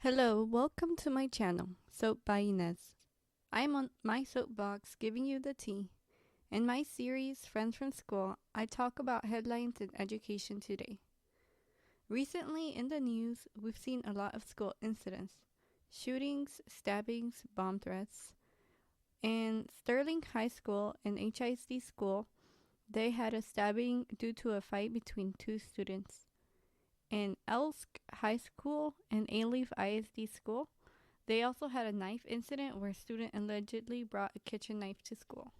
Hello, welcome to my channel, Soap by Inez. I'm on my soapbox giving you the tea. In my series, Friends from School, I talk about headlines in education today. Recently in the news, we've seen a lot of school incidents shootings, stabbings, bomb threats. In Sterling High School and HISD School, they had a stabbing due to a fight between two students. In Elsk High School and Alief ISD School, they also had a knife incident where a student allegedly brought a kitchen knife to school.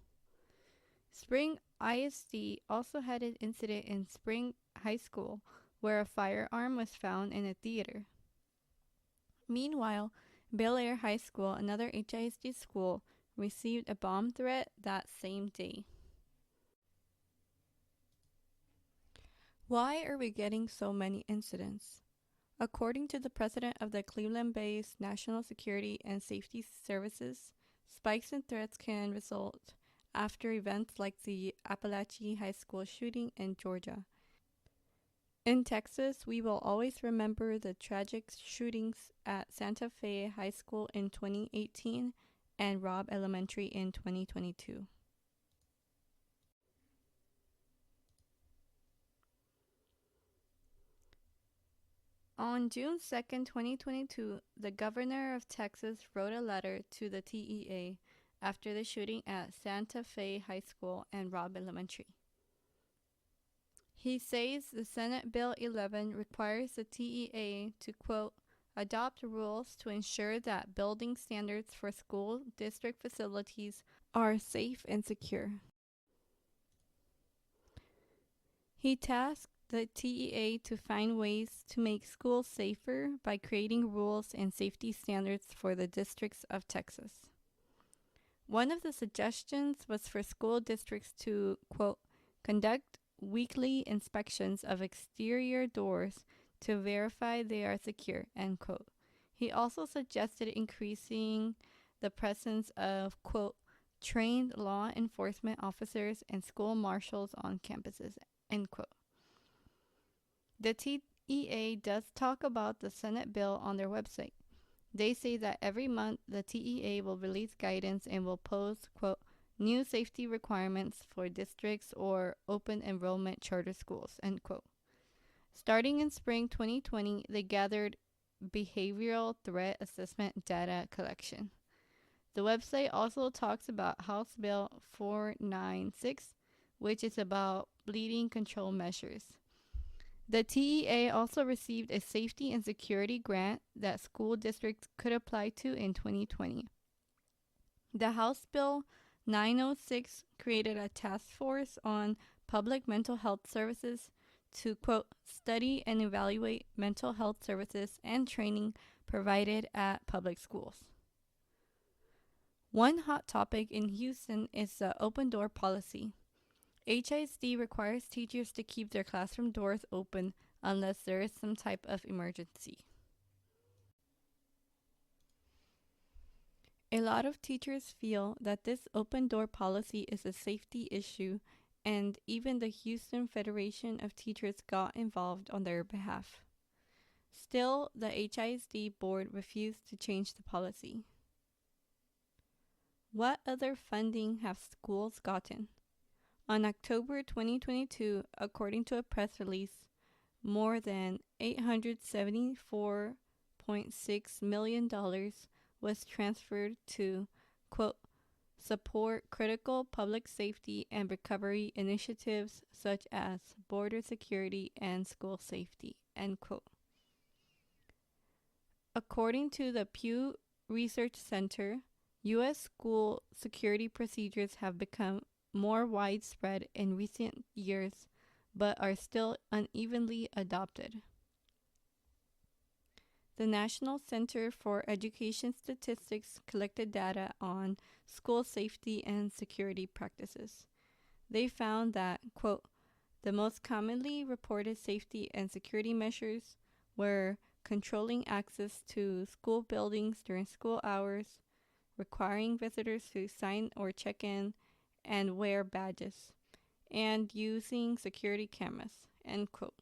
Spring ISD also had an incident in Spring High School where a firearm was found in a theater. Meanwhile, Bel Air High School, another HISD school, received a bomb threat that same day. Why are we getting so many incidents? According to the president of the Cleveland-based National Security and Safety Services, spikes in threats can result after events like the Apalachee High School shooting in Georgia. In Texas, we will always remember the tragic shootings at Santa Fe High School in 2018 and Robb Elementary in 2022. On June 2nd, 2022, the governor of Texas wrote a letter to the TEA after the shooting at Santa Fe High School and Robb Elementary. He says the Senate Bill 11 requires the TEA to, quote, adopt rules to ensure that building standards for school district facilities are safe and secure. He tasked the TEA to find ways to make schools safer by creating rules and safety standards for the districts of Texas. One of the suggestions was for school districts to, quote, conduct weekly inspections of exterior doors to verify they are secure, end quote. He also suggested increasing the presence of, quote, trained law enforcement officers and school marshals on campuses, end quote. The TEA does talk about the Senate bill on their website. They say that every month the TEA will release guidance and will post, quote, new safety requirements for districts or open enrollment charter schools, end quote. Starting in spring 2020, they gathered behavioral threat assessment data collection. The website also talks about House Bill 496, which is about bleeding control measures. The TEA also received a safety and security grant that school districts could apply to in 2020. The House Bill 906 created a task force on public mental health services to, quote, study and evaluate mental health services and training provided at public schools. One hot topic in Houston is the open door policy. HISD requires teachers to keep their classroom doors open unless there is some type of emergency. A lot of teachers feel that this open door policy is a safety issue, and even the Houston Federation of Teachers got involved on their behalf. Still, the HISD board refused to change the policy. What other funding have schools gotten? On October 2022, according to a press release, more than $874.6 million was transferred to, quote, support critical public safety and recovery initiatives such as border security and school safety, end quote. According to the Pew Research Center, U.S. school security procedures have become more widespread in recent years, but are still unevenly adopted. The National Center for Education Statistics collected data on school safety and security practices. They found that, quote, the most commonly reported safety and security measures were controlling access to school buildings during school hours, requiring visitors to sign or check in and wear badges, and using security cameras, end quote.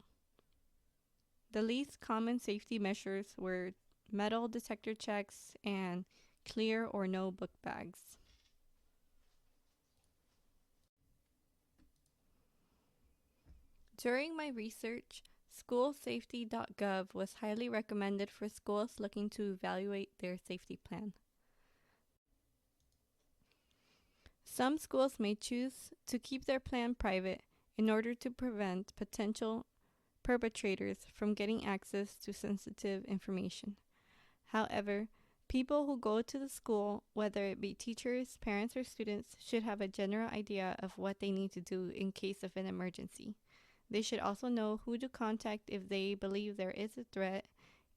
The least common safety measures were metal detector checks, and clear or no book bags. During my research, schoolsafety.gov was highly recommended for schools looking to evaluate their safety plan. Some schools may choose to keep their plan private in order to prevent potential perpetrators from getting access to sensitive information. However, people who go to the school, whether it be teachers, parents, or students, should have a general idea of what they need to do in case of an emergency. They should also know who to contact if they believe there is a threat,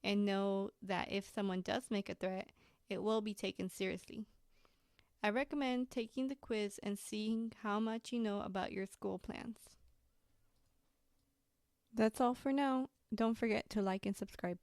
and know that if someone does make a threat, it will be taken seriously. I recommend taking the quiz and seeing how much you know about your school plans. That's all for now. Don't forget to like and subscribe.